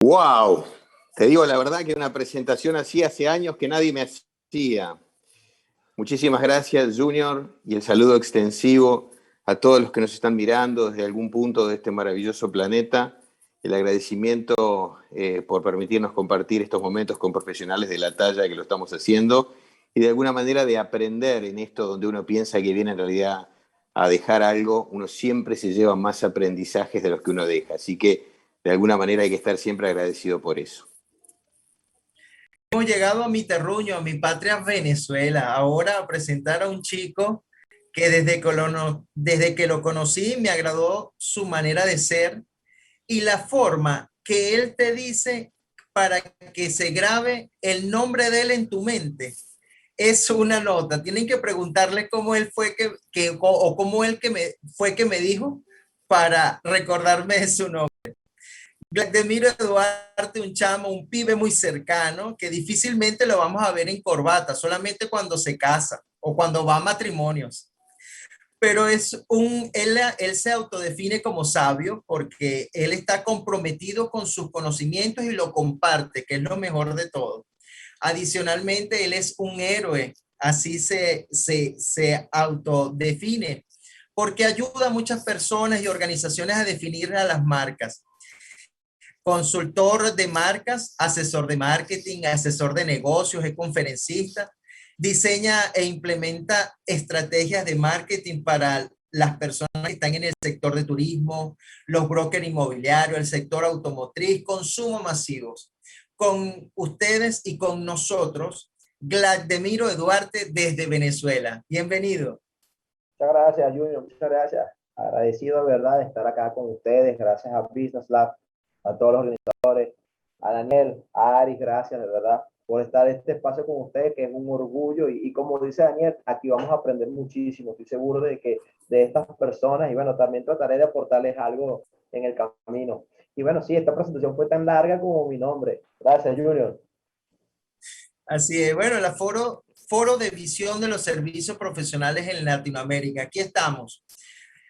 Wow, te digo la verdad que una presentación así hace años que nadie me hacía. Muchísimas gracias, Junior, y el saludo extensivo a todos los que nos están mirando desde algún punto de este maravilloso planeta. El agradecimiento por permitirnos compartir estos momentos con profesionales de la talla que lo estamos haciendo y de alguna manera de aprender en esto donde uno piensa que viene en realidad a dejar algo, uno siempre se lleva más aprendizajes de los que uno deja. Así que de alguna manera hay que estar siempre agradecido por eso. Hemos llegado a mi terruño, a mi patria Venezuela, ahora a presentar a un chico que desde que lo conocí me agradó su manera de ser y la forma que él te dice para que se grabe el nombre de él en tu mente. Es una nota. Tienen que preguntarle cómo él fue o cómo él fue que me dijo para recordarme de su nombre. Vladimiro Duarte, un chamo, un pibe muy cercano, que difícilmente lo vamos a ver en corbata, solamente cuando se casa o cuando va a matrimonios. Pero él se autodefine como sabio porque él está comprometido con sus conocimientos y lo comparte, que es lo mejor de todo. Adicionalmente, él es un héroe, así se autodefine, porque ayuda a muchas personas y organizaciones a definir a las marcas. Consultor de marcas, asesor de marketing, asesor de negocios, es conferencista, diseña e implementa estrategias de marketing para las personas que están en el sector de turismo, los brokers inmobiliarios, el sector automotriz, consumo masivos. Con ustedes y con nosotros, Vladimiro Duarte desde Venezuela. Bienvenido. Muchas gracias, Junior. Muchas gracias. Agradecido, de verdad, de estar acá con ustedes. Gracias a Business Lab, a todos los organizadores, a Daniel, a Aris, gracias, de verdad, por estar en este espacio con ustedes, que es un orgullo. Y como dice Daniel, aquí vamos a aprender muchísimo. Estoy seguro de que de estas personas, y bueno, también trataré de aportarles algo en el camino. Y bueno, sí, esta presentación fue tan larga como mi nombre. Gracias, Junior. Así es, bueno, foro de visión de los servicios profesionales en Latinoamérica. Aquí estamos,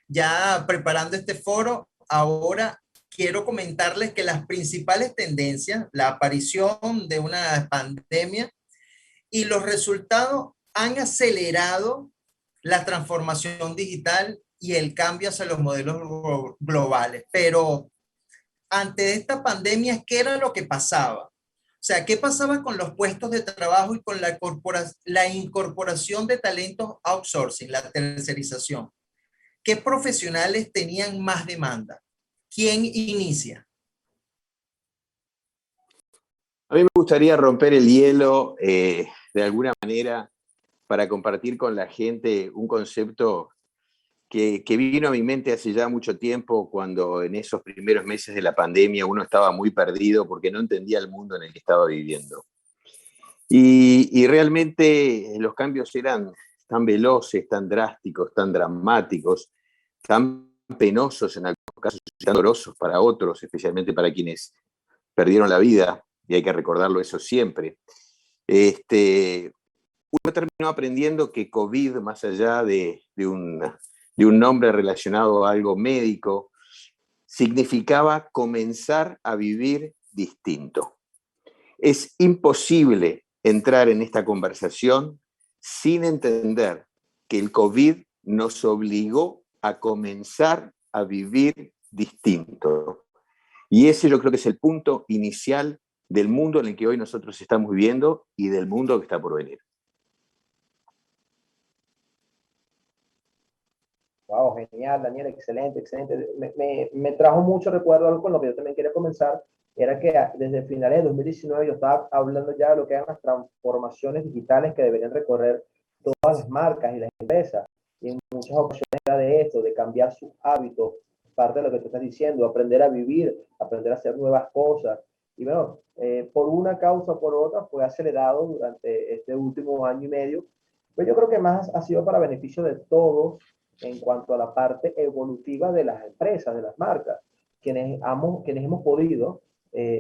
ya preparando este foro. Ahora quiero comentarles que las principales tendencias, la aparición de una pandemia y los resultados han acelerado la transformación digital y el cambio hacia los modelos globales. Pero ante esta pandemia, ¿qué era lo que pasaba? O sea, ¿qué pasaba con los puestos de trabajo y con la incorporación de talentos outsourcing, la tercerización? ¿Qué profesionales tenían más demanda? ¿Quién inicia? A mí me gustaría romper el hielo de alguna manera para compartir con la gente un concepto que vino a mi mente hace ya mucho tiempo, cuando en esos primeros meses de la pandemia uno estaba muy perdido porque no entendía el mundo en el que estaba viviendo. Y realmente los cambios eran tan veloces, tan drásticos, tan dramáticos, tan penosos en algunos casos, tan dolorosos para otros, especialmente para quienes perdieron la vida, y hay que recordarlo eso siempre. Uno terminó aprendiendo que COVID, más allá de un nombre relacionado a algo médico, significaba comenzar a vivir distinto. Es imposible entrar en esta conversación sin entender que el COVID nos obligó a comenzar a vivir distinto. Y ese yo creo que es el punto inicial del mundo en el que hoy nosotros estamos viviendo y del mundo que está por venir. Wow, genial, Daniel, excelente, excelente. Me trajo mucho recuerdo algo con lo que yo también quería comenzar. Era que desde finales de 2019 yo estaba hablando ya de lo que eran las transformaciones digitales que deberían recorrer todas las marcas y las empresas. Y en muchas ocasiones era de esto, de cambiar sus hábitos, parte de lo que tú estás diciendo, aprender a vivir, aprender a hacer nuevas cosas. Y bueno, por una causa o por otra fue acelerado durante este último año y medio. Pues yo creo que más ha sido para beneficio de todos en cuanto a la parte evolutiva de las empresas, de las marcas, quienes hemos podido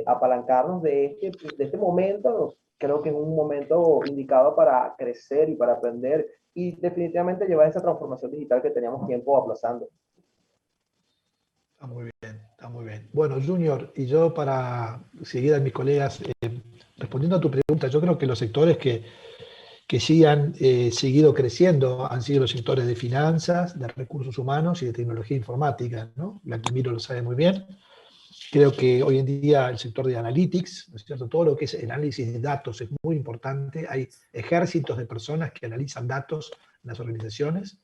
apalancarnos de este momento. Creo que es un momento indicado para crecer y para aprender y definitivamente llevar esa transformación digital que teníamos tiempo aplazando. Muy bien. Está muy bien. Bueno, Junior, y yo para seguir a mis colegas, respondiendo a tu pregunta, yo creo que los sectores que sí han seguido creciendo han sido los sectores de finanzas, de recursos humanos y de tecnología informática, ¿no? Miro lo sabe muy bien. Creo que hoy en día el sector de analytics, ¿no es cierto? Todo lo que es el análisis de datos es muy importante. Hay ejércitos de personas que analizan datos en las organizaciones,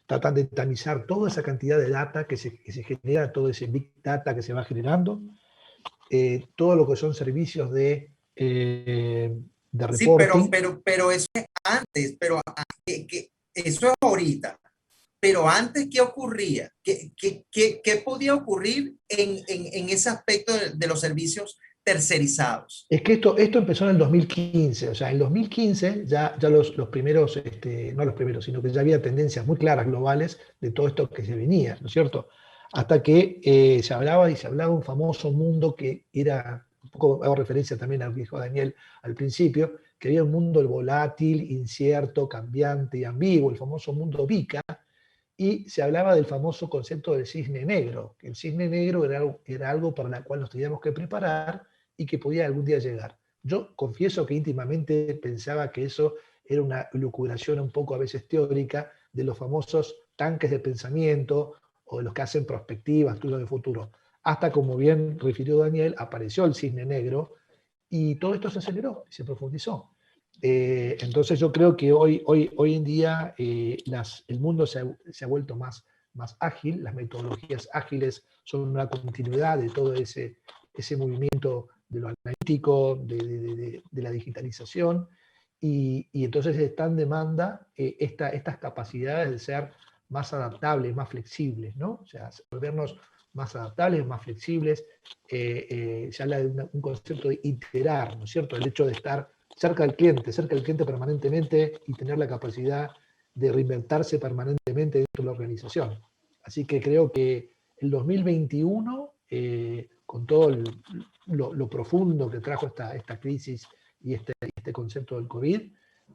tratan de tamizar toda esa cantidad de data que se genera, todo ese big data que se va generando, todo lo que son servicios de Sí, reporting. pero eso es antes, eso es ahorita. Pero antes, ¿qué ocurría? ¿Qué podía ocurrir en ese aspecto de los servicios tercerizados? Es que esto empezó en el 2015, o sea, en el 2015 ya los primeros, no los primeros, sino que ya había tendencias muy claras globales de todo esto que se venía, ¿no es cierto? Hasta que se hablaba un famoso mundo que era, un poco hago referencia también al que dijo Daniel al principio, que había un mundo volátil, incierto, cambiante y ambiguo, el famoso mundo VICA, y se hablaba del famoso concepto del cisne negro, que el cisne negro era algo para el cual nos teníamos que preparar y que podía algún día llegar. Yo confieso que íntimamente pensaba que eso era una lucubración un poco a veces teórica de los famosos tanques de pensamiento o de los que hacen perspectivas, estudios de futuro. Hasta, como bien refirió Daniel, apareció el cisne negro y todo esto se aceleró y se profundizó. Entonces yo creo que hoy en día el mundo se ha vuelto más ágil, las metodologías ágiles son una continuidad de todo ese movimiento de lo analítico, de la digitalización, y entonces está en demanda estas capacidades de ser más adaptables, más flexibles, ¿no? O sea, volvernos más adaptables, más flexibles. Se habla de un concepto de iterar, ¿no es cierto? El hecho de estar cerca del cliente permanentemente y tener la capacidad de reinventarse permanentemente dentro de la organización. Así que creo que el 2021, con todo lo profundo que trajo esta crisis y este concepto del COVID,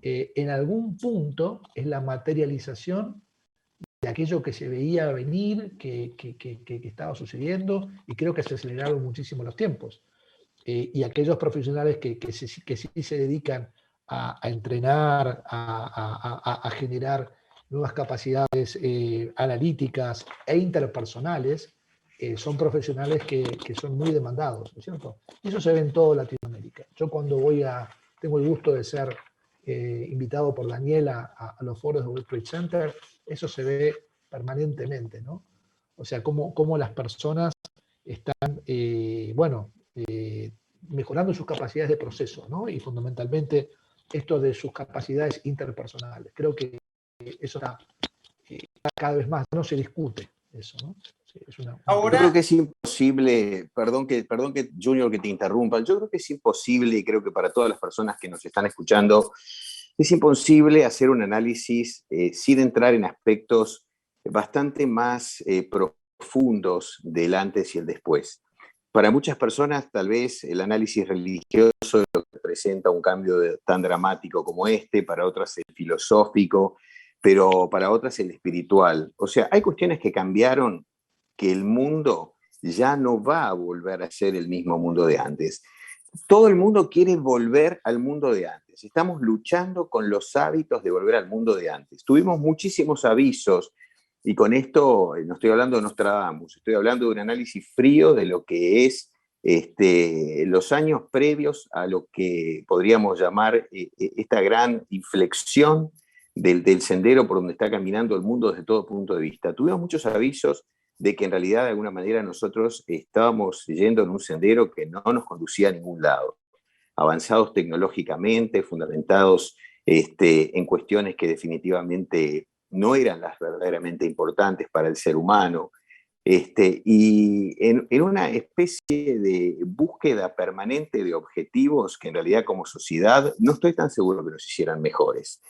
en algún punto es la materialización de aquello que se veía venir, que estaba sucediendo, y creo que se aceleraron muchísimo los tiempos. Y aquellos profesionales que sí se dedican a entrenar, a generar nuevas capacidades analíticas e interpersonales, son profesionales que son muy demandados, ¿no es cierto? Y eso se ve en toda Latinoamérica. Yo cuando tengo el gusto de ser invitado por Daniel a los foros de World Trade Center, eso se ve permanentemente, ¿no? O sea, cómo las personas están, mejorando sus capacidades de proceso, ¿no? Y fundamentalmente esto de sus capacidades interpersonales. Creo que eso está cada vez más, no se discute eso, ¿no? Sí, Yo creo Ahora, que es imposible, perdón que Junior que te interrumpa, yo creo que es imposible, y creo que para todas las personas que nos están escuchando, es imposible hacer un análisis sin entrar en aspectos bastante más profundos del antes y el después. Para muchas personas, tal vez el análisis religioso es lo que presenta un cambio tan dramático como este, para otras el filosófico, pero para otras el espiritual. O sea, hay cuestiones que cambiaron, que el mundo ya no va a volver a ser el mismo mundo de antes. Todo el mundo quiere volver al mundo de antes. Estamos luchando con los hábitos de volver al mundo de antes. Tuvimos muchísimos avisos, y con esto no estoy hablando de Nostradamus, estoy hablando de un análisis frío de lo que es los años previos a lo que podríamos llamar esta gran inflexión del sendero por donde está caminando el mundo desde todo punto de vista. Tuvimos muchos avisos de que en realidad de alguna manera nosotros estábamos yendo en un sendero que no nos conducía a ningún lado. Avanzados tecnológicamente, fundamentados en cuestiones que definitivamente no eran las verdaderamente importantes para el ser humano, y en una especie de búsqueda permanente de objetivos que en realidad como sociedad no estoy tan seguro que nos hicieran mejores.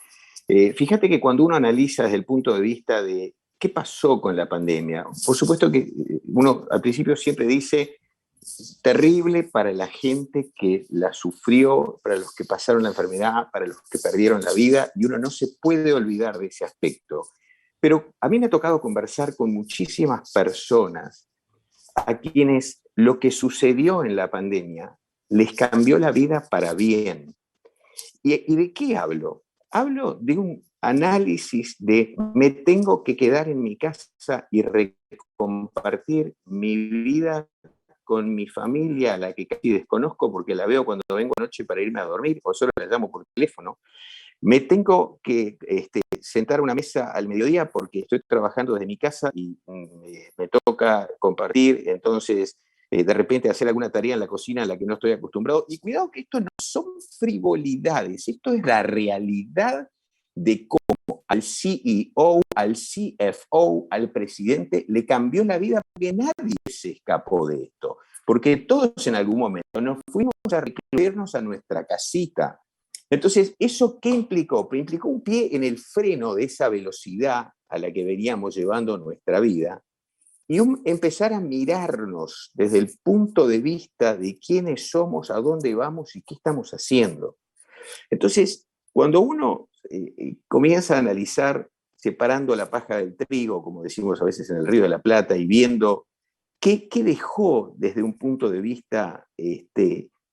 Fíjate que cuando uno analiza desde el punto de vista de qué pasó con la pandemia, por supuesto que uno al principio siempre dice terrible para la gente que la sufrió, para los que pasaron la enfermedad, para los que perdieron la vida, y uno no se puede olvidar de ese aspecto. Pero a mí me ha tocado conversar con muchísimas personas a quienes lo que sucedió en la pandemia les cambió la vida para bien. ¿Y de qué hablo? Hablo de un análisis de me tengo que quedar en mi casa y compartir mi vida con mi familia, a la que casi desconozco porque la veo cuando vengo anoche para irme a dormir, o solo la llamo por teléfono. Me tengo que sentar a una mesa al mediodía porque estoy trabajando desde mi casa y me toca compartir, entonces de repente hacer alguna tarea en la cocina a la que no estoy acostumbrado. Y cuidado que esto no son frivolidades, esto es la realidad de cómo al CEO, al CFO, al presidente le cambió la vida, porque nadie se escapó de esto, porque todos en algún momento nos fuimos a recluirnos a nuestra casita. Entonces, ¿eso qué implicó? Implicó un pie en el freno de esa velocidad a la que veníamos llevando nuestra vida y empezar a mirarnos desde el punto de vista de quiénes somos, a dónde vamos y qué estamos haciendo. Entonces, cuando uno comienza a analizar, separando la paja del trigo, como decimos a veces en el Río de la Plata, y viendo qué dejó desde un punto de vista,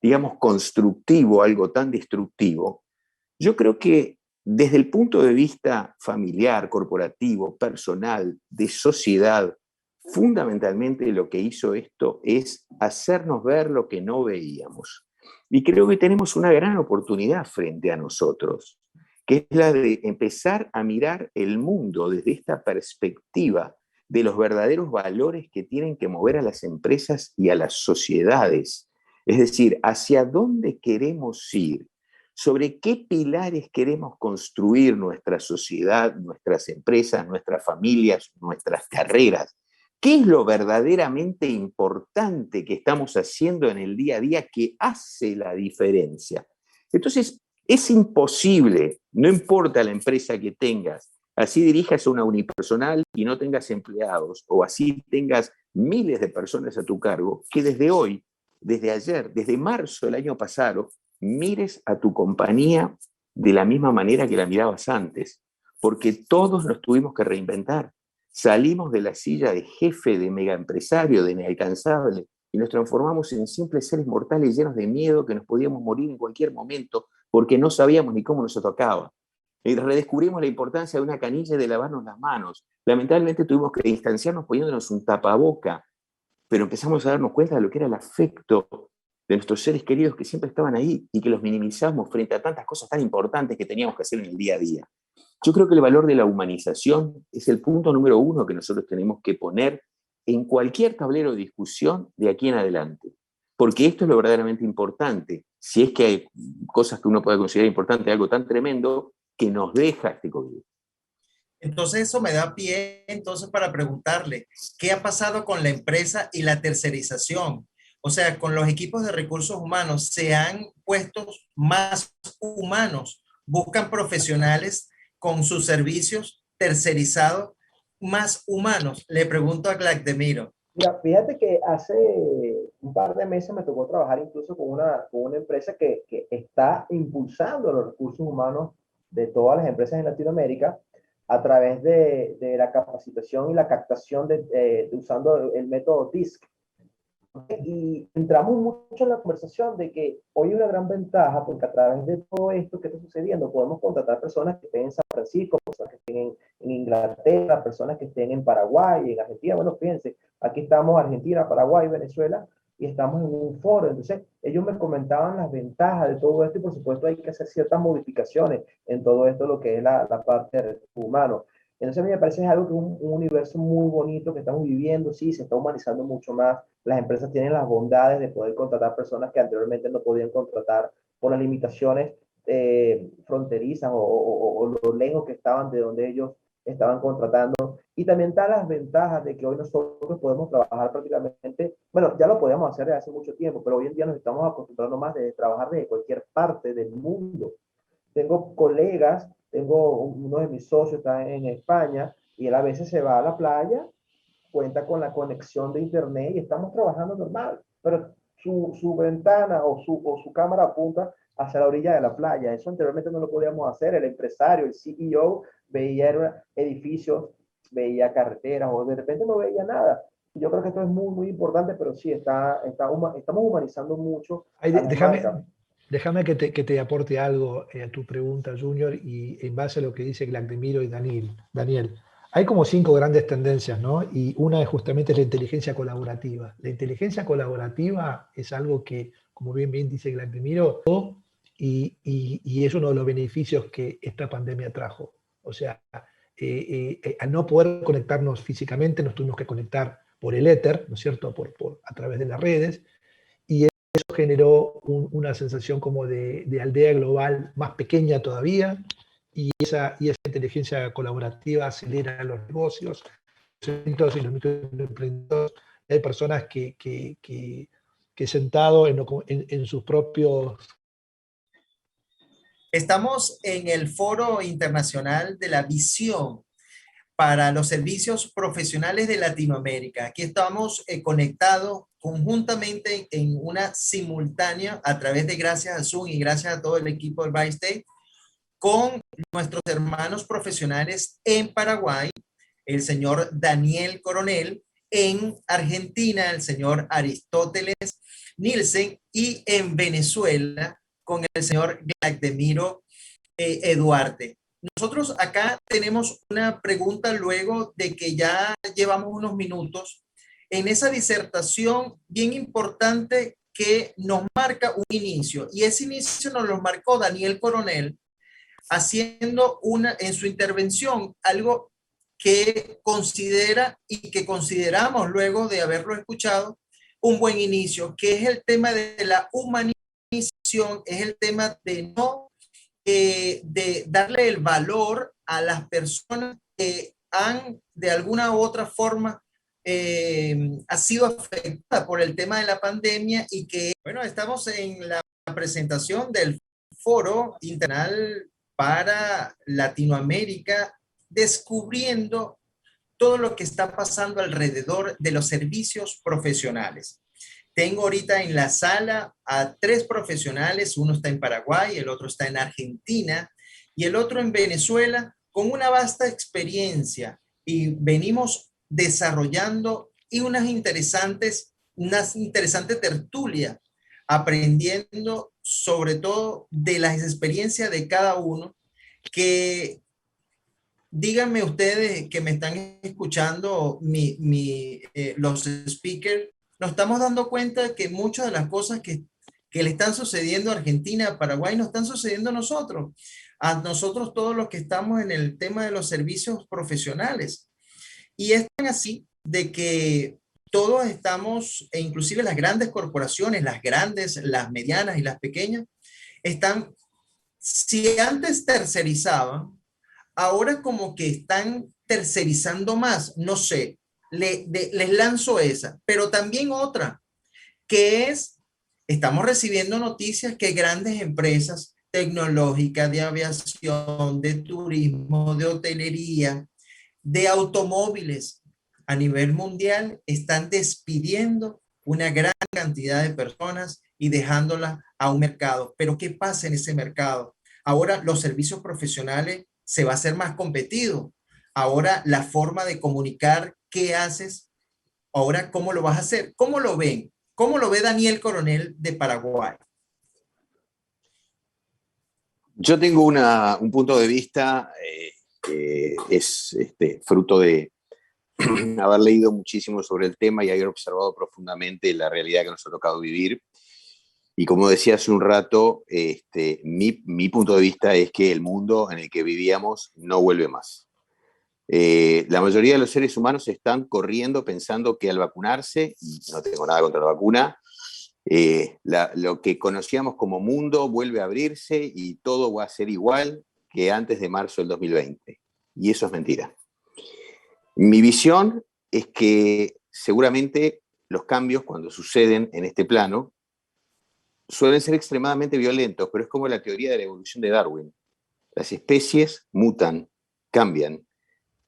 digamos, constructivo, algo tan destructivo, yo creo que desde el punto de vista familiar, corporativo, personal, de sociedad, fundamentalmente lo que hizo esto es hacernos ver lo que no veíamos. Y creo que tenemos una gran oportunidad frente a nosotros, que es la de empezar a mirar el mundo desde esta perspectiva de los verdaderos valores que tienen que mover a las empresas y a las sociedades. Es decir, hacia dónde queremos ir, sobre qué pilares queremos construir nuestra sociedad, nuestras empresas, nuestras familias, nuestras carreras. ¿Qué es lo verdaderamente importante que estamos haciendo en el día a día que hace la diferencia? Entonces, es imposible, no importa la empresa que tengas, así dirijas a una unipersonal y no tengas empleados, o así tengas miles de personas a tu cargo, que desde hoy, desde ayer, desde marzo del año pasado, mires a tu compañía de la misma manera que la mirabas antes, porque todos nos tuvimos que reinventar. Salimos de la silla de jefe, de megaempresario, de inalcanzable, y nos transformamos en simples seres mortales llenos de miedo que nos podíamos morir en cualquier momento porque no sabíamos ni cómo nos tocaba. Y redescubrimos la importancia de una canilla y de lavarnos las manos. Lamentablemente tuvimos que distanciarnos poniéndonos un tapaboca, pero empezamos a darnos cuenta de lo que era el afecto de nuestros seres queridos que siempre estaban ahí y que los minimizamos frente a tantas cosas tan importantes que teníamos que hacer en el día a día. Yo creo que el valor de la humanización es el punto número uno que nosotros tenemos que poner en cualquier tablero de discusión de aquí en adelante, porque esto es lo verdaderamente importante, si es que hay cosas que uno puede considerar importante, algo tan tremendo que nos deja este COVID. Entonces eso me da pie entonces para preguntarle, ¿qué ha pasado con la empresa y la tercerización? O sea, con los equipos de recursos humanos, ¿se han puesto más humanos? ¿Buscan profesionales con sus servicios tercerizados más humanos? Le pregunto a Glacdemiro. Mira, fíjate que hace un par de meses me tocó trabajar incluso con una empresa que está impulsando los recursos humanos de todas las empresas en Latinoamérica a través de la capacitación y la captación usando el método DISC. Y entramos mucho en la conversación de que hoy hay una gran ventaja porque a través de todo esto que está sucediendo podemos contratar personas que estén en San Francisco, personas que estén en Inglaterra, personas que estén en Paraguay, en Argentina. Bueno, fíjense, aquí estamos Argentina, Paraguay, Venezuela y estamos en un foro. Entonces ellos me comentaban las ventajas de todo esto y por supuesto hay que hacer ciertas modificaciones en todo esto, lo que es la parte de recursos humanos. Entonces a mí me parece algo que es un universo muy bonito que estamos viviendo, sí, se está humanizando mucho más, las empresas tienen las bondades de poder contratar personas que anteriormente no podían contratar por las limitaciones fronterizas o lo lejos que estaban de donde ellos estaban contratando. Y también están las ventajas de que hoy nosotros podemos trabajar prácticamente, bueno, ya lo podíamos hacer desde hace mucho tiempo, pero hoy en día nos estamos acostumbrando más de trabajar desde cualquier parte del mundo. Tengo colegas, tengo uno de mis socios está en España y él a veces se va a la playa, cuenta con la conexión de internet y estamos trabajando normal, pero su ventana o su cámara apunta hacia la orilla de la playa. Eso anteriormente no lo podíamos hacer. El empresario, el CEO, veía edificios, veía carreteras o de repente no veía nada. yo creo que esto es muy, muy importante, pero sí, estamos humanizando mucho Ay, a las marcas. déjame que te aporte algo a tu pregunta, Junior, y en base a lo que dice Glagdemiro y Daniel. Hay como 5 grandes tendencias, ¿no? Y una es justamente la inteligencia colaborativa. La inteligencia colaborativa es algo que, como bien dice Glagdemiro, y es uno de los beneficios que esta pandemia trajo. O sea, al no poder conectarnos físicamente, nos tuvimos que conectar por el éter, ¿no es cierto?, a través de las redes, y eso generó una sensación como de aldea global más pequeña todavía, y esa inteligencia colaborativa acelera los negocios, los y los microemprendedores. Hay personas que sentado en sus propios... Estamos en el Foro Internacional de la Visión para los Servicios Profesionales de Latinoamérica. Aquí estamos conectados conjuntamente en una simultánea a través de gracias a Zoom y gracias a todo el equipo del Backstage con nuestros hermanos profesionales en Paraguay, el señor Daniel Coronel, en Argentina, el señor Aristóteles Nielsen, y en Venezuela, con el señor Glagdemiro Eduarte. Nosotros acá tenemos una pregunta luego de que ya llevamos unos minutos en esa disertación bien importante que nos marca un inicio, y ese inicio nos lo marcó Daniel Coronel haciendo en su intervención algo que considera y que consideramos luego de haberlo escuchado un buen inicio, que es el tema de la humanización, es el tema de no de darle el valor a las personas que han de alguna u otra forma ha sido afectada por el tema de la pandemia, y que, bueno, estamos en la presentación del Foro Internacional para Latinoamérica, descubriendo todo lo que está pasando alrededor de los servicios profesionales. Tengo ahorita en la sala a 3 profesionales, uno está en Paraguay, el otro está en Argentina y el otro en Venezuela, con una vasta experiencia, y venimos desarrollando y unas interesantes tertulias, aprendiendo sobre todo de las experiencias de cada uno, que díganme ustedes que me están escuchando, los speakers, nos estamos dando cuenta de que muchas de las cosas que le están sucediendo a Argentina, a Paraguay, nos están sucediendo a nosotros todos los que estamos en el tema de los servicios profesionales. Y es tan así de que todos estamos, e inclusive las grandes corporaciones, las grandes, las medianas y las pequeñas, están, si antes tercerizaban, ahora como que están tercerizando más, no sé, les lanzo esa, pero también otra, que es, estamos recibiendo noticias que grandes empresas tecnológicas, de aviación, de turismo, de hotelería, de automóviles a nivel mundial están despidiendo una gran cantidad de personas y dejándolas a un mercado. Pero ¿qué pasa en ese mercado? Ahora los servicios profesionales se va a hacer más competido. Ahora la forma de comunicar qué haces, ahora cómo lo vas a hacer. ¿Cómo lo ven? ¿Cómo lo ve Daniel Coronel de Paraguay? Yo tengo un punto de vista que es fruto de haber leído muchísimo sobre el tema y haber observado profundamente la realidad que nos ha tocado vivir. Y como decía hace un rato, mi punto de vista es que el mundo en el que vivíamos no vuelve más. La mayoría de los seres humanos están corriendo pensando que al vacunarse, y no tengo nada contra la vacuna, lo que conocíamos como mundo vuelve a abrirse y todo va a ser igual que antes de marzo del 2020. Y eso es mentira. Mi visión es que seguramente los cambios, cuando suceden en este plano, suelen ser extremadamente violentos, pero es como la teoría de la evolución de Darwin. Las especies mutan, cambian.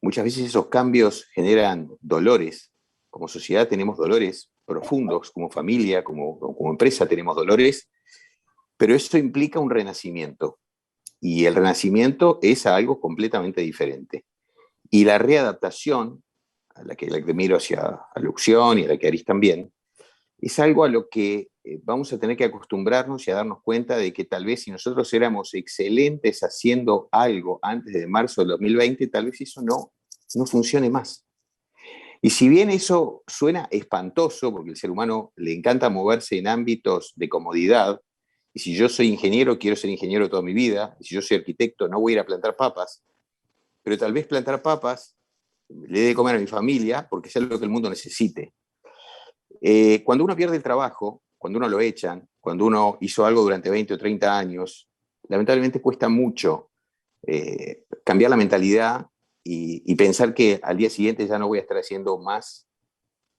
Muchas veces esos cambios generan dolores. Como sociedad tenemos dolores profundos, como familia, como empresa tenemos dolores, pero eso implica un renacimiento. Y el renacimiento es algo completamente diferente. Y la readaptación a la que miro hacia a Luxión y a la que Aris también, es algo a lo que vamos a tener que acostumbrarnos y a darnos cuenta de que tal vez si nosotros éramos excelentes haciendo algo antes de marzo del 2020, tal vez eso no funcione más. Y si bien eso suena espantoso, porque el ser humano le encanta moverse en ámbitos de comodidad, y si yo soy ingeniero, quiero ser ingeniero toda mi vida, y si yo soy arquitecto, no voy a ir a plantar papas, pero tal vez plantar papas le dé de comer a mi familia porque es algo que el mundo necesite. Cuando uno pierde el trabajo, cuando uno lo echan, cuando uno hizo algo durante 20 o 30 años, lamentablemente cuesta mucho cambiar la mentalidad y pensar que al día siguiente ya no voy a estar haciendo más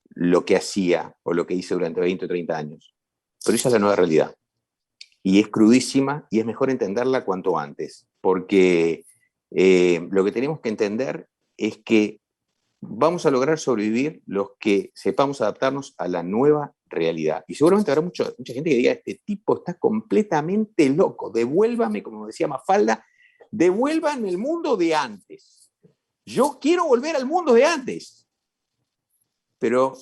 lo que hacía o lo que hice durante 20 o 30 años. Pero esa es la nueva realidad. Y es crudísima y es mejor entenderla cuanto antes, porque lo que tenemos que entender es que vamos a lograr sobrevivir los que sepamos adaptarnos a la nueva realidad. Y seguramente habrá mucha gente que diga, este tipo está completamente loco, devuélvame, como decía Mafalda, devuélvanme el mundo de antes. Yo quiero volver al mundo de antes. Pero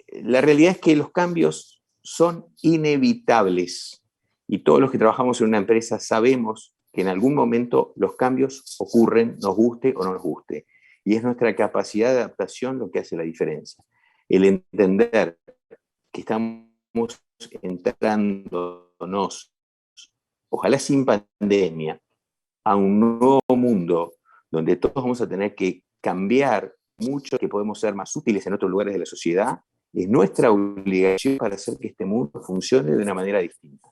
la realidad es que los cambios son inevitables. Y todos los que trabajamos en una empresa sabemos que en algún momento los cambios ocurren, nos guste o no nos guste. Y es nuestra capacidad de adaptación lo que hace la diferencia. El entender que estamos entrándonos, ojalá sin pandemia, a un nuevo mundo donde todos vamos a tener que cambiar mucho, que podemos ser más útiles en otros lugares de la sociedad, es nuestra obligación para hacer que este mundo funcione de una manera distinta.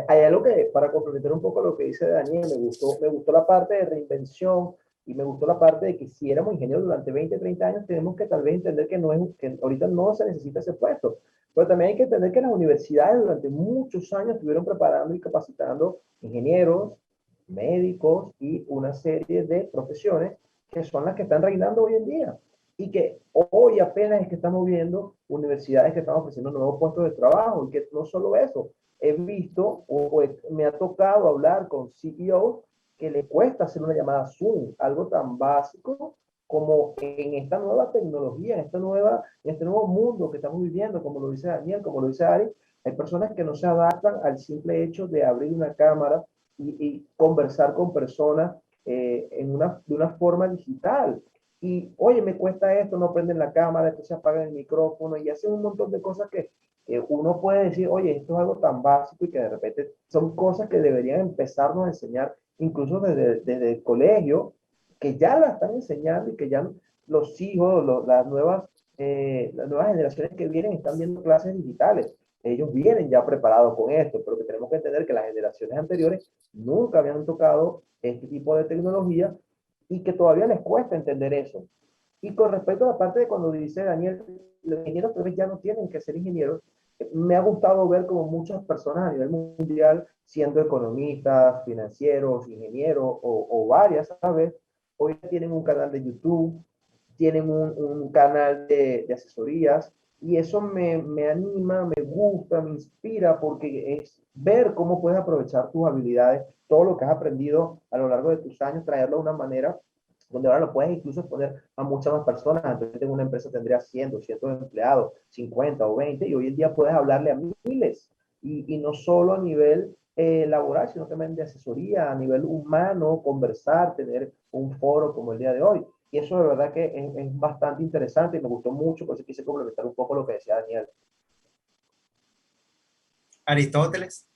Hay algo que, para complementar un poco lo que dice Daniel, me gustó la parte de reinvención y me gustó la parte de que si éramos ingenieros durante 20, 30 años, tenemos que tal vez entender que ahorita no se necesita ese puesto. Pero también hay que entender que las universidades durante muchos años estuvieron preparando y capacitando ingenieros, médicos y una serie de profesiones que son las que están reinando hoy en día. Y que hoy apenas es que estamos viendo universidades que están ofreciendo nuevos puestos de trabajo. Y que no solo eso, he visto me ha tocado hablar con CEOs que le cuesta hacer una llamada Zoom, algo tan básico como en esta nueva tecnología, en este nuevo mundo que estamos viviendo, como lo dice Daniel, como lo dice Ari, hay personas que no se adaptan al simple hecho de abrir una cámara y conversar con personas de una forma digital. Y, oye, me cuesta esto, no prenden la cámara, entonces apagan el micrófono y hacen un montón de cosas que uno puede decir, oye, esto es algo tan básico y que de repente son cosas que deberían empezarnos a enseñar incluso desde el colegio, que ya la están enseñando y que ya los hijos, las nuevas generaciones que vienen están viendo clases digitales. Ellos vienen ya preparados con esto, pero que tenemos que entender que las generaciones anteriores nunca habían tocado este tipo de tecnología y que todavía les cuesta entender eso. Y con respecto a la parte de cuando dice Daniel, los ingenieros tal vez ya no tienen que ser ingenieros, me ha gustado ver como muchas personas a nivel mundial, siendo economistas, financieros, ingenieros o varias, ¿sabes? Hoy tienen un canal de YouTube, tienen un canal de asesorías y eso me anima, me gusta, me inspira porque es ver cómo puedes aprovechar tus habilidades, todo lo que has aprendido a lo largo de tus años, traerlo de una manera donde ahora lo puedes incluso exponer a muchas más personas. Antes en una empresa tendría 100, 200 empleados, 50 o 20, y hoy en día puedes hablarle a miles, y no solo a nivel laboral, sino también de asesoría, a nivel humano, conversar, tener un foro como el día de hoy. Y eso de verdad que es bastante interesante y me gustó mucho, por eso quise complementar un poco lo que decía Daniel. Aristóteles.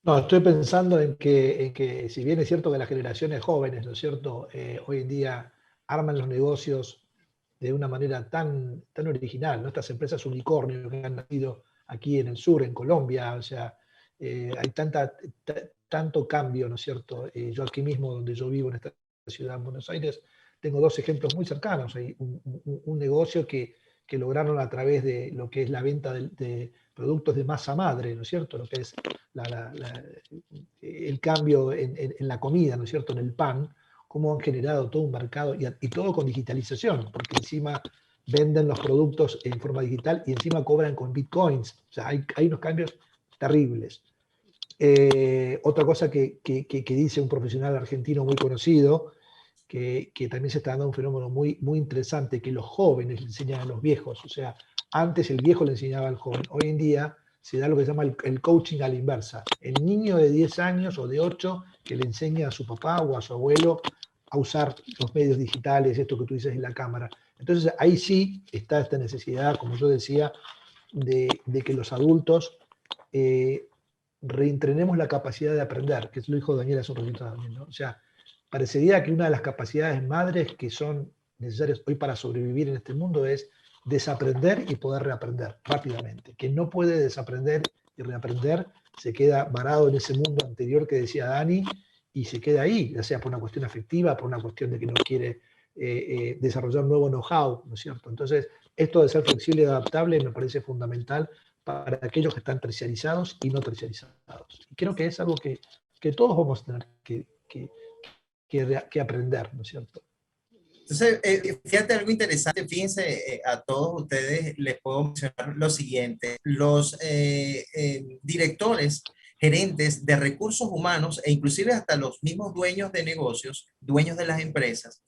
No, estoy pensando en que si bien es cierto que las generaciones jóvenes, ¿no es cierto?, hoy en día arman los negocios de una manera tan original, ¿no? Estas empresas unicornio que han nacido aquí en el sur, en Colombia, o sea, hay tanto cambio, ¿no es cierto? Yo aquí mismo, donde yo vivo, en esta ciudad, en Buenos Aires, tengo dos ejemplos muy cercanos. Hay un negocio que lograron a través de lo que es la venta de productos de masa madre, ¿no es cierto? Lo que es el cambio en la comida, ¿no es cierto?, en el pan, cómo han generado todo un mercado y todo con digitalización, porque encima venden los productos en forma digital y encima cobran con bitcoins. O sea, hay unos cambios terribles. Otra cosa que dice un profesional argentino muy conocido que también se está dando un fenómeno muy, muy interesante, que los jóvenes le enseñan a los viejos. O sea, antes el viejo le enseñaba al joven. Hoy en día se da lo que se llama el coaching a la inversa. El niño de 10 años o de 8 que le enseña a su papá o a su abuelo a usar los medios digitales, esto que tú dices en la cámara. Entonces ahí sí está esta necesidad, como yo decía, de que los adultos reentrenemos la capacidad de aprender, que lo dijo Daniel hace un ratito también, ¿no? O sea, parecería que una de las capacidades madres que son necesarias hoy para sobrevivir en este mundo es desaprender y poder reaprender rápidamente. Quien no puede desaprender y reaprender se queda varado en ese mundo anterior que decía Dani y se queda ahí, ya sea por una cuestión afectiva, por una cuestión de que no quiere desarrollar nuevo know-how, ¿no es cierto? Entonces, esto de ser flexible y adaptable me parece fundamental para aquellos que están terciarizados y no terciarizados. Y creo que es algo que todos vamos a tener que aprender, ¿no es cierto? Entonces, fíjate algo interesante, fíjense, a todos ustedes les puedo mencionar lo siguiente, los directores, gerentes de recursos humanos e inclusive hasta los mismos dueños de negocios, dueños de las empresas,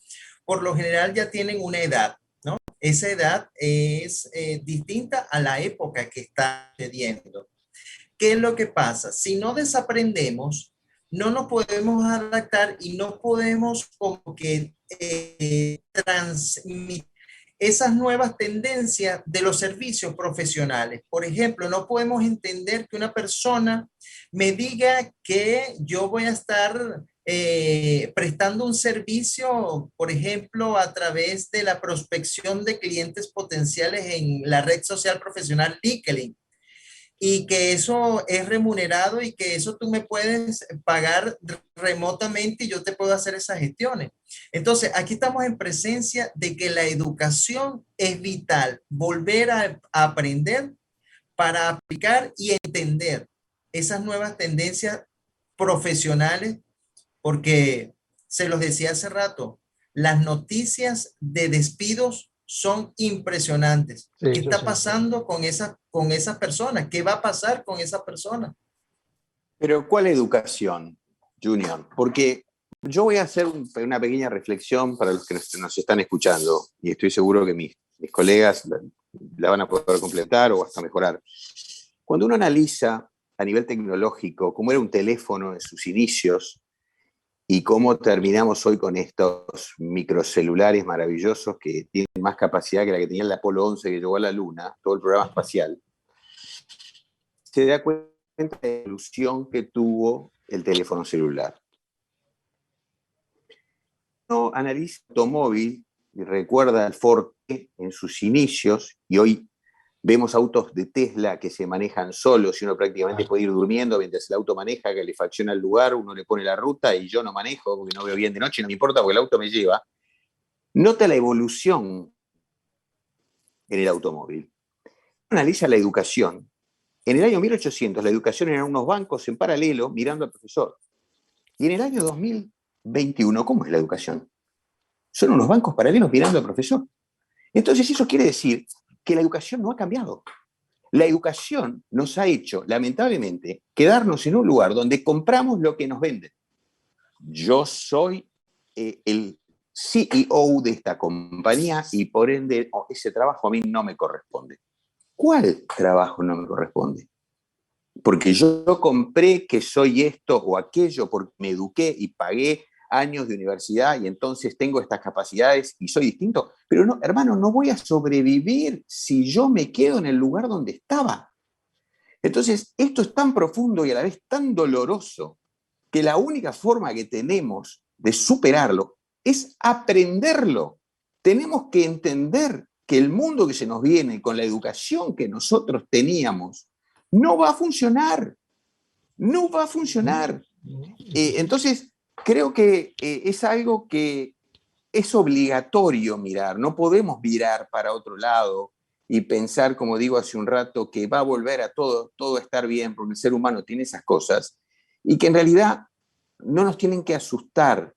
por lo general ya tienen una edad, ¿no? Esa edad es distinta a la época que está sucediendo. ¿Qué es lo que pasa? Si no desaprendemos, no nos podemos adaptar y no podemos como que transmitir esas nuevas tendencias de los servicios profesionales. Por ejemplo, no podemos entender que una persona me diga que yo voy a estar prestando un servicio, por ejemplo, a través de la prospección de clientes potenciales en la red social profesional LinkedIn, y que eso es remunerado y que eso tú me puedes pagar remotamente y yo te puedo hacer esas gestiones. Entonces, aquí estamos en presencia de que la educación es vital, volver a aprender para aplicar y entender esas nuevas tendencias profesionales, porque se los decía hace rato, las noticias de despidos son impresionantes. Sí, ¿Qué está sí. pasando con esa persona? ¿Qué va a pasar con esa persona? Pero ¿cuál educación, Junior? Porque yo voy a hacer una pequeña reflexión para los que nos están escuchando, y estoy seguro que mis colegas la van a poder completar o hasta mejorar. Cuando uno analiza a nivel tecnológico cómo era un teléfono en sus inicios y cómo terminamos hoy con estos microcelulares maravillosos que tienen más capacidad que la que tenía el Apolo 11 que llegó a la Luna, todo el programa espacial, se da cuenta de la evolución que tuvo el teléfono celular. Uno analiza el automóvil y recuerda al Ford T en sus inicios, y hoy vemos autos de Tesla que se manejan solos y uno prácticamente puede ir durmiendo mientras el auto maneja, que le facciona el lugar, uno le pone la ruta y yo no manejo porque no veo bien de noche, no me importa porque el auto me lleva. Nota la evolución en el automóvil. Analiza la educación. En el año 1800 la educación eran unos bancos en paralelo mirando al profesor. Y en el año 2021, ¿cómo es la educación? Son unos bancos paralelos mirando al profesor. Entonces eso quiere decir que la educación no ha cambiado. La educación nos ha hecho, lamentablemente, quedarnos en un lugar donde compramos lo que nos venden. Yo soy el CEO de esta compañía y por ende ese trabajo a mí no me corresponde. ¿Cuál trabajo no me corresponde? Porque yo compré que soy esto o aquello, porque me eduqué y pagué años de universidad y entonces tengo estas capacidades y soy distinto. Pero no, hermano, no voy a sobrevivir si yo me quedo en el lugar donde estaba. Entonces, esto es tan profundo y a la vez tan doloroso que la única forma que tenemos de superarlo es aprenderlo. Tenemos que entender que el mundo que se nos viene con la educación que nosotros teníamos no va a funcionar. No va a funcionar. Entonces, creo que es algo que es obligatorio mirar. No podemos mirar para otro lado y pensar, como digo hace un rato, que va a volver a todo a estar bien, porque el ser humano tiene esas cosas, y que en realidad no nos tienen que asustar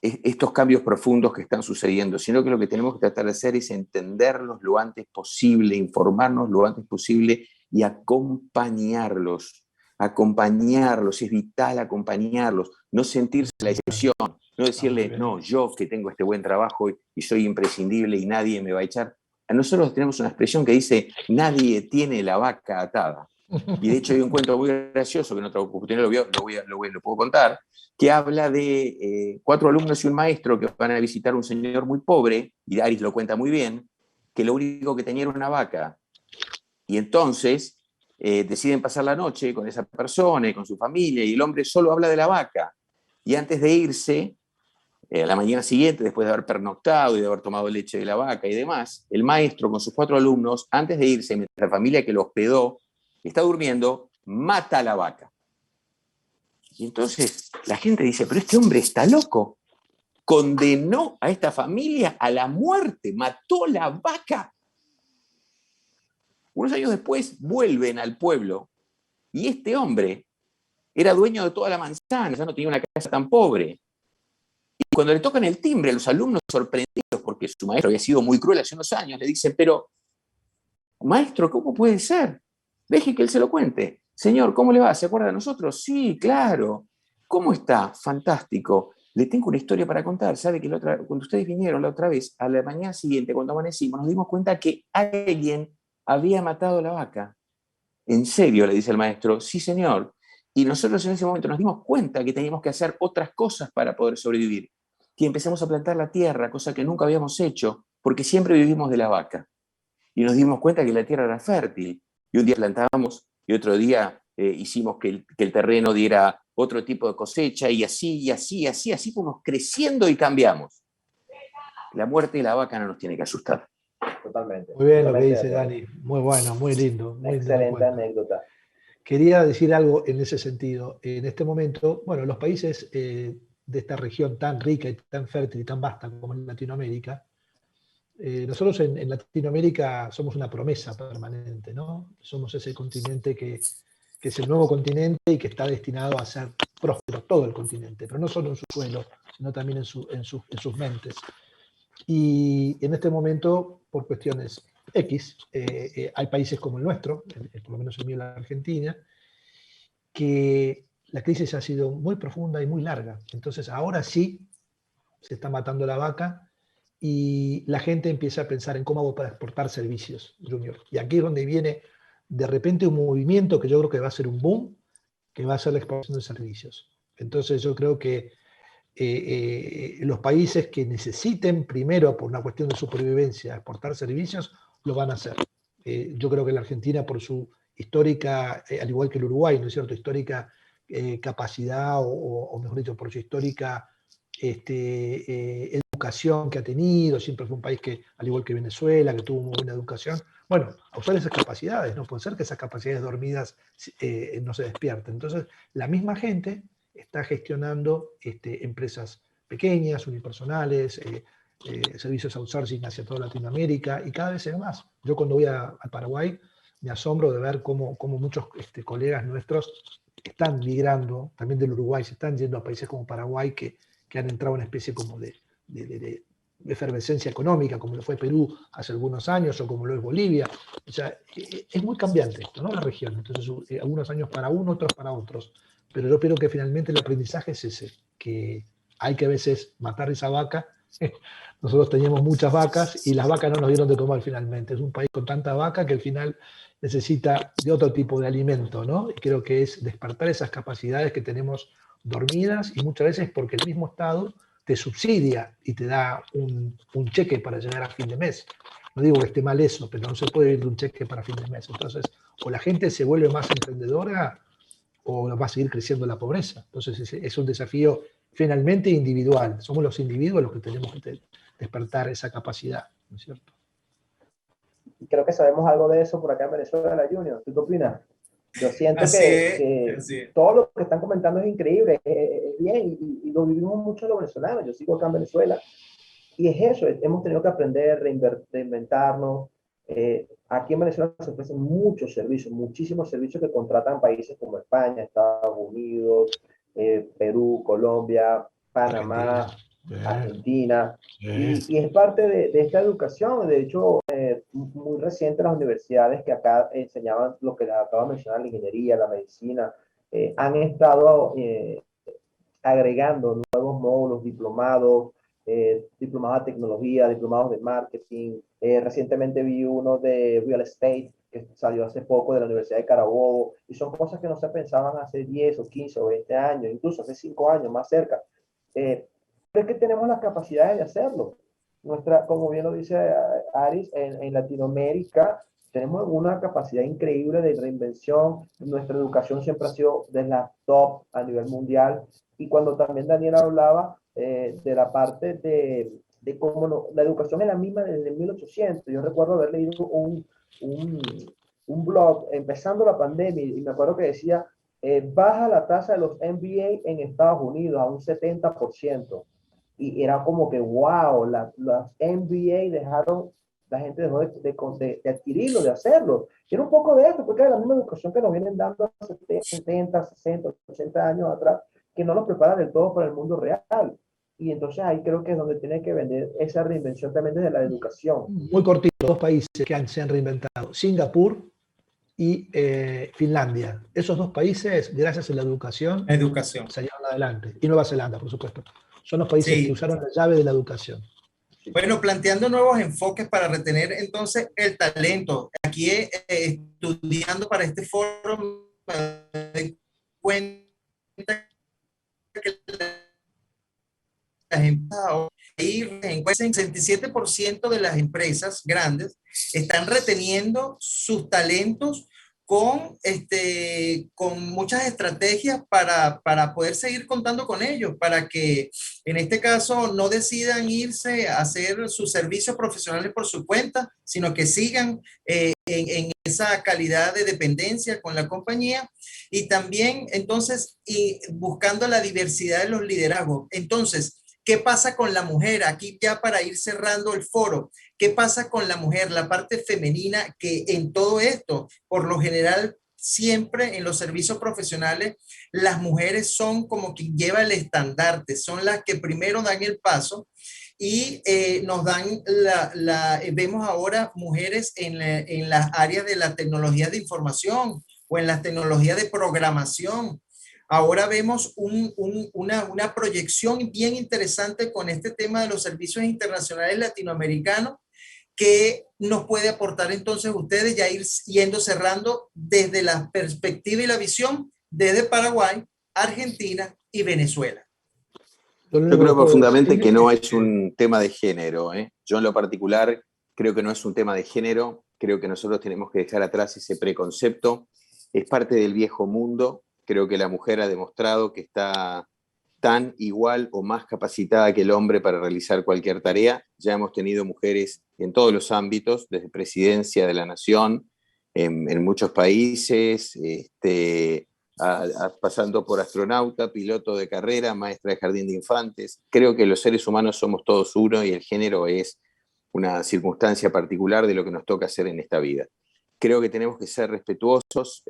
estos cambios profundos que están sucediendo, sino que lo que tenemos que tratar de hacer es entenderlos lo antes posible, informarnos lo antes posible y acompañarlos. Acompañarlos, es vital acompañarlos, no sentirse la excepción. No decirle, bien. no, yo que tengo este buen trabajo y soy imprescindible y nadie me va a echar. A nosotros tenemos una expresión que dice, nadie tiene la vaca atada. Y de hecho hay un cuento muy gracioso, que en otra oportunidad lo puedo contar, que habla de 4 alumnos y un maestro que van a visitar a un señor muy pobre, y Aris lo cuenta muy bien, que lo único que tenía era una vaca. Y entonces deciden pasar la noche con esa persona y con su familia, y el hombre solo habla de la vaca. Y antes de irse, a la mañana siguiente, después de haber pernoctado y de haber tomado leche de la vaca y demás, el maestro con sus 4 alumnos, antes de irse, mientras la familia que lo hospedó está durmiendo, mata a la vaca. Y entonces la gente dice, pero este hombre está loco. Condenó a esta familia a la muerte, mató la vaca. Unos años después vuelven al pueblo y este hombre era dueño de toda la manzana, ya no tenía una casa tan pobre. Y cuando le tocan el timbre a los alumnos sorprendidos, porque su maestro había sido muy cruel hace unos años, le dicen, pero maestro, ¿cómo puede ser? Deje que él se lo cuente. Señor, ¿cómo le va? ¿Se acuerda de nosotros? Sí, claro. ¿Cómo está? Fantástico. Le tengo una historia para contar. Sabe que cuando ustedes vinieron la otra vez, a la mañana siguiente, cuando amanecimos, nos dimos cuenta que alguien había matado a la vaca. ¿En serio? Le dice el maestro. Sí, señor. Y nosotros en ese momento nos dimos cuenta que teníamos que hacer otras cosas para poder sobrevivir. Y empezamos a plantar la tierra, cosa que nunca habíamos hecho, porque siempre vivimos de la vaca. Y nos dimos cuenta que la tierra era fértil. Y un día plantábamos y otro día hicimos que el terreno diera otro tipo de cosecha, y así fuimos creciendo y cambiamos. La muerte de la vaca no nos tiene que asustar. Totalmente. Muy bien lo que Totalmente de dice acuerdo. Dani, muy bueno, muy lindo Excelente cuento. anécdota. Quería decir algo en ese sentido. En este momento, bueno, los países de esta región tan rica y tan fértil y tan vasta como es Latinoamérica, nosotros en Latinoamérica somos una promesa permanente, ¿no? Somos ese continente que es el nuevo continente y que está destinado a ser próspero, todo el continente, pero no solo en su suelo, sino también en sus mentes. Y en este momento, por cuestiones X, hay países como el nuestro, por lo menos el mío, la Argentina, que la crisis ha sido muy profunda y muy larga. Entonces ahora sí se está matando la vaca y la gente empieza a pensar en cómo hago para exportar servicios, Junior. Y aquí es donde viene de repente un movimiento que yo creo que va a ser un boom, que va a ser la exportación de servicios. Entonces yo creo que los países que necesiten primero, por una cuestión de supervivencia, exportar servicios, lo van a hacer. Yo creo que la Argentina, por su histórica, al igual que el Uruguay, ¿no es cierto?, histórica capacidad, o mejor dicho, por su histórica educación que ha tenido, siempre fue un país que, al igual que Venezuela, que tuvo muy buena educación, bueno, a usar esas capacidades, no puede ser que esas capacidades dormidas no se despierten. Entonces, la misma gente está gestionando empresas pequeñas, unipersonales, servicios outsourcing hacia toda Latinoamérica, y cada vez se ve más. Yo cuando voy al Paraguay me asombro de ver cómo muchos colegas nuestros están migrando, también del Uruguay, se están yendo a países como Paraguay que han entrado en una especie como de efervescencia económica, como lo fue Perú hace algunos años, o como lo es Bolivia. O sea, es muy cambiante esto, ¿no? La región. Entonces, algunos años para uno, otros para otros. Pero yo creo que finalmente el aprendizaje es ese, que hay que a veces matar esa vaca. Nosotros teníamos muchas vacas y las vacas no nos dieron de comer finalmente. Es un país con tanta vaca que al final necesita de otro tipo de alimento, ¿no? Y creo que es despertar esas capacidades que tenemos dormidas, y muchas veces porque el mismo Estado te subsidia y te da un cheque para llegar a fin de mes. No digo que esté mal eso, pero no se puede vivir de un cheque para fin de mes. Entonces, o la gente se vuelve más emprendedora o va a seguir creciendo la pobreza. Entonces, es un desafío finalmente individual. Somos los individuos los que tenemos que despertar esa capacidad, ¿no es cierto? Y creo que sabemos algo de eso por acá en Venezuela, Junior. ¿Tú qué opinas? Yo siento Así es, que así es. todo lo que están comentando es increíble, es bien, y lo vivimos mucho los venezolanos. Yo sigo acá en Venezuela, y es eso, hemos tenido que aprender, reinventarnos. Aquí en Venezuela se ofrecen muchos servicios, muchísimos servicios que contratan países como España, Estados Unidos, Perú, Colombia, Argentina. Panamá, Argentina. Sí. Y es parte de esta educación. De hecho, muy reciente las universidades que acá enseñaban lo que acabo de mencionar, la ingeniería, la medicina, han estado agregando nuevos módulos, diplomados, diplomados de tecnología, diplomados de marketing. Recientemente vi uno de real estate que salió hace poco de la Universidad de Carabobo, y son cosas que no se pensaban hace 10 o 15 o 20 años, incluso hace 5 años, más cerca. Es que tenemos las capacidades de hacerlo. Como bien lo dice Aris, en Latinoamérica tenemos una capacidad increíble de reinvención. Nuestra educación siempre ha sido de la top a nivel mundial. Y cuando también Daniel hablaba de la parte de cómo la educación es la misma desde 1800. Yo recuerdo haber leído un blog empezando la pandemia, y me acuerdo que decía, baja la tasa de los MBA en Estados Unidos a un 70%. Y era como que, wow, las MBA dejaron, la gente dejó de adquirirlo, de hacerlo. Y era un poco de eso, porque era la misma educación que nos vienen dando hace 70, 60, 80 años atrás, que no nos prepara del todo para el mundo real. Y entonces ahí creo que es donde tiene que vender esa reinvención también desde la educación. Muy cortito, dos países que se han reinventado, Singapur y Finlandia. Esos dos países, gracias a la educación, salieron adelante. Y Nueva Zelanda, por supuesto. Son los países que usaron la llave de la educación. Bueno, planteando nuevos enfoques para retener entonces el talento. Aquí estudiando para este foro, me doy cuenta que las empresas, ahí el 67% de las empresas grandes están reteniendo sus talentos con muchas estrategias para poder seguir contando con ellos, para que en este caso no decidan irse a hacer sus servicios profesionales por su cuenta, sino que sigan en esa calidad de dependencia con la compañía, y también entonces y buscando la diversidad de los liderazgos. Entonces, ¿qué pasa con la mujer? Aquí ya para ir cerrando el foro, ¿qué pasa con la mujer, la parte femenina, que en todo esto, por lo general, siempre en los servicios profesionales, las mujeres son como quien lleva el estandarte, son las que primero dan el paso y nos dan vemos ahora mujeres en las áreas de la tecnología de información o en las tecnologías de programación. Ahora vemos una proyección bien interesante con este tema de los servicios internacionales latinoamericanos, que nos puede aportar entonces ustedes, ya ir yendo cerrando desde la perspectiva y la visión desde Paraguay, Argentina y Venezuela. Yo creo profundamente que no es un tema de género, ¿eh? Yo en lo particular creo que no es un tema de género, creo que nosotros tenemos que dejar atrás ese preconcepto, es parte del viejo mundo. Creo que la mujer ha demostrado que está tan igual o más capacitada que el hombre para realizar cualquier tarea. Ya hemos tenido mujeres en todos los ámbitos, desde presidencia de la nación, en muchos países, pasando por astronauta, piloto de carrera, maestra de jardín de infantes. Creo que los seres humanos somos todos uno y el género es una circunstancia particular de lo que nos toca hacer en esta vida. Creo que tenemos que ser respetuosos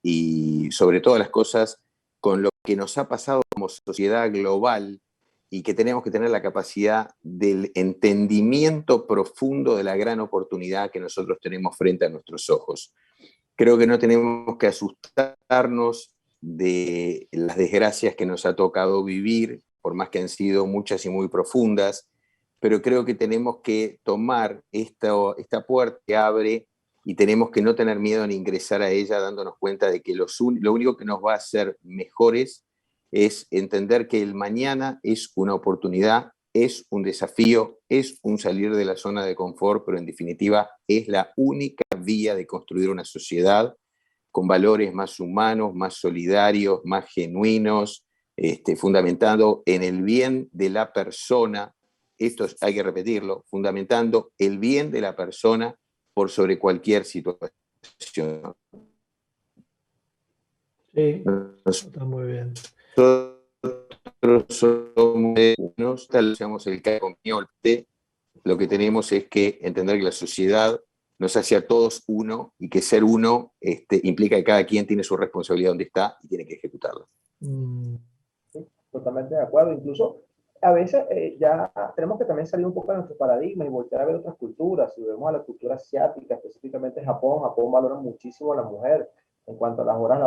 y sobre todas las cosas con lo que nos ha pasado como sociedad global, y que tenemos que tener la capacidad del entendimiento profundo de la gran oportunidad que nosotros tenemos frente a nuestros ojos. Creo que no tenemos que asustarnos de las desgracias que nos ha tocado vivir, por más que han sido muchas y muy profundas, pero creo que tenemos que tomar esta puerta que abre y tenemos que no tener miedo en ingresar a ella, dándonos cuenta de que lo único que nos va a hacer mejores es entender que el mañana es una oportunidad, es un desafío, es un salir de la zona de confort, pero en definitiva es la única vía de construir una sociedad con valores más humanos, más solidarios, más genuinos, fundamentado en el bien de la persona. Esto hay que repetirlo, fundamentando el bien de la persona por sobre cualquier situación. Sí, está muy bien. Nosotros somos unos, seamos el caso, lo que tenemos es que entender que la sociedad nos hace a todos uno, y que ser uno implica que cada quien tiene su responsabilidad donde está y tiene que ejecutarla. Sí, totalmente de acuerdo. Incluso a veces ya tenemos que también salir un poco de nuestro paradigma y volver a ver otras culturas. Si vemos a la cultura asiática, específicamente Japón valora muchísimo a la mujer. en cuanto a las horas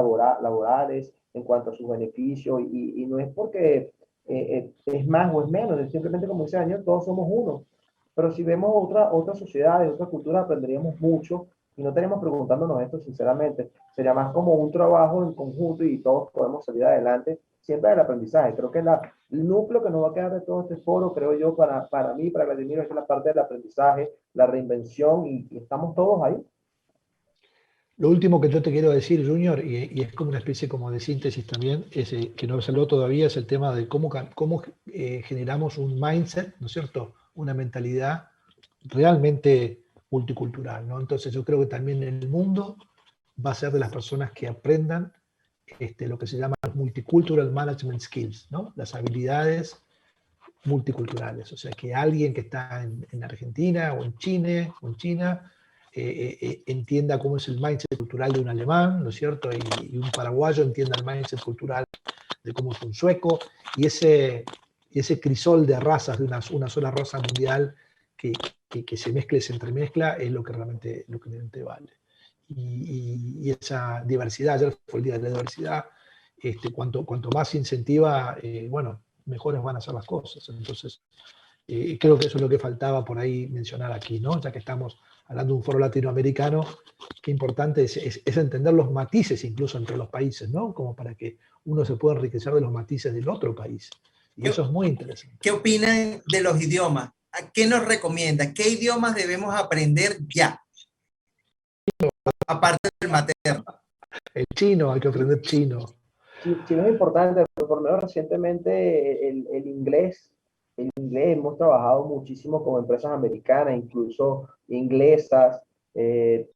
laborales, en cuanto a sus beneficios, y no es porque es más o es menos, es simplemente como dice Daniel, todos somos uno. Pero si vemos otras sociedades, otras culturas, aprenderíamos mucho y no tenemos preguntándonos esto sinceramente. Sería más como un trabajo en conjunto y todos podemos salir adelante siempre del aprendizaje. Creo que el núcleo que nos va a quedar de todo este foro, creo yo, para mí, para Vladimir, es la parte del aprendizaje, la reinvención y estamos todos ahí. Lo último que yo te quiero decir, Junior, y es como una especie como de síntesis también, es, que no salió todavía, es el tema de cómo generamos un mindset, ¿no es cierto? Una mentalidad realmente multicultural, ¿no? Entonces yo creo que también el mundo va a ser de las personas que aprendan lo que se llama multicultural management skills, ¿no? Las habilidades multiculturales. O sea, que alguien que está en Argentina o en China entienda cómo es el mindset cultural de un alemán, ¿no es cierto? Y un paraguayo entienda el mindset cultural de cómo es un sueco, y ese crisol de razas, de una sola raza mundial que se mezcla y se entremezcla, es lo que realmente vale. Y esa diversidad, ayer fue el día de la diversidad, cuanto más se incentiva, bueno, mejores van a ser las cosas. Entonces, creo que eso es lo que faltaba por ahí mencionar aquí, ¿no? Ya que estamos hablando de un foro latinoamericano, qué importante es entender los matices incluso entre los países, ¿no? Como para que uno se pueda enriquecer de los matices del otro país. Y eso es muy interesante. ¿Qué opinan de los idiomas? ¿A qué nos recomienda? ¿Qué idiomas debemos aprender ya? Aparte del materno. El chino, hay que aprender chino. Chino es importante, pero por lo menos recientemente el inglés hemos trabajado muchísimo con empresas americanas, incluso inglesas. En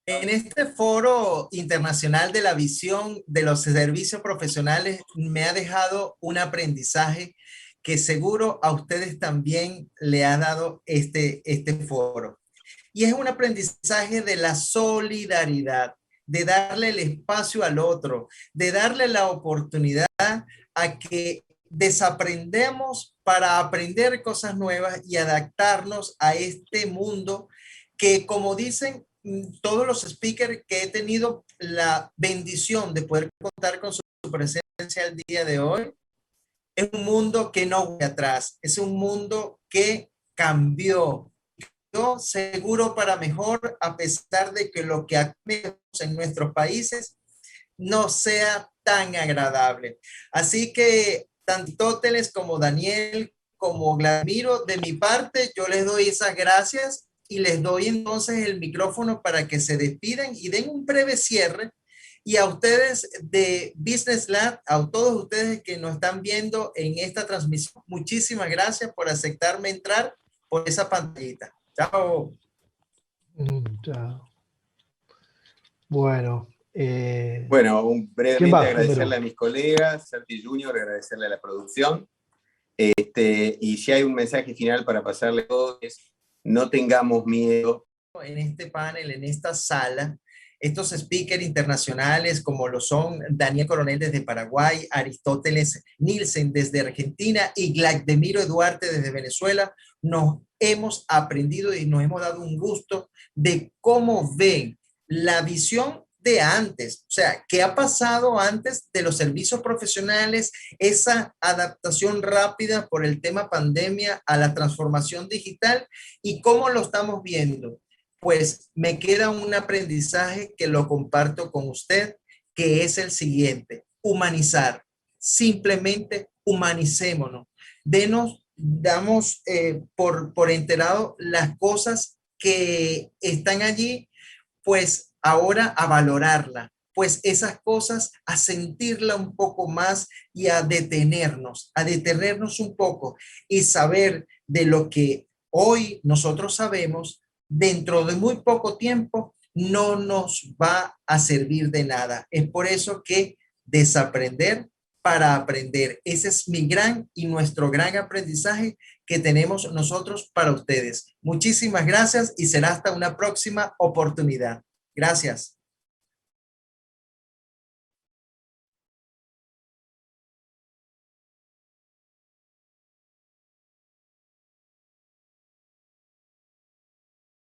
este foro internacional de la visión de los servicios profesionales me ha dejado un aprendizaje que seguro a ustedes también le ha dado este foro. Y es un aprendizaje de la solidaridad, de darle el espacio al otro, de darle la oportunidad a que desaprendemos para aprender cosas nuevas y adaptarnos a este mundo que, como dicen todos los speakers que he tenido la bendición de poder contar con su presencia el día de hoy, es un mundo que no vuelve atrás, es un mundo que cambió, seguro para mejor, a pesar de que lo que hacemos en nuestros países no sea tan agradable. Así que tanto Aristóteles como Daniel, como Vladimiro, de mi parte, yo les doy esas gracias y les doy entonces el micrófono para que se despidan y den un breve cierre. Y a ustedes de Business Lab, a todos ustedes que nos están viendo en esta transmisión, muchísimas gracias por aceptarme entrar por esa pantallita. Chao. Chao. Bueno. Bueno, brevemente agradecerle a mis colegas, Serti Junior, agradecerle a la producción. Y si hay un mensaje final para pasarle a todos, es no tengamos miedo. En este panel, en esta sala, estos speakers internacionales como lo son Daniel Coronel desde Paraguay, Aristóteles Nielsen desde Argentina y Vladimiro Duarte desde Venezuela, nos hemos aprendido y nos hemos dado un gusto de cómo ven la visión de antes, o sea, qué ha pasado antes de los servicios profesionales, esa adaptación rápida por el tema pandemia a la transformación digital y cómo lo estamos viendo. Pues me queda un aprendizaje que lo comparto con usted, que es el siguiente: humanizar. Simplemente humanicémonos. Damos por enterado las cosas que están allí, pues ahora a valorarla, pues esas cosas a sentirla un poco más y a detenernos un poco y saber de lo que hoy nosotros sabemos, dentro de muy poco tiempo no nos va a servir de nada. Es por eso que desaprender para aprender. Ese es mi gran y nuestro gran aprendizaje que tenemos nosotros para ustedes. Muchísimas gracias y será hasta una próxima oportunidad. Gracias.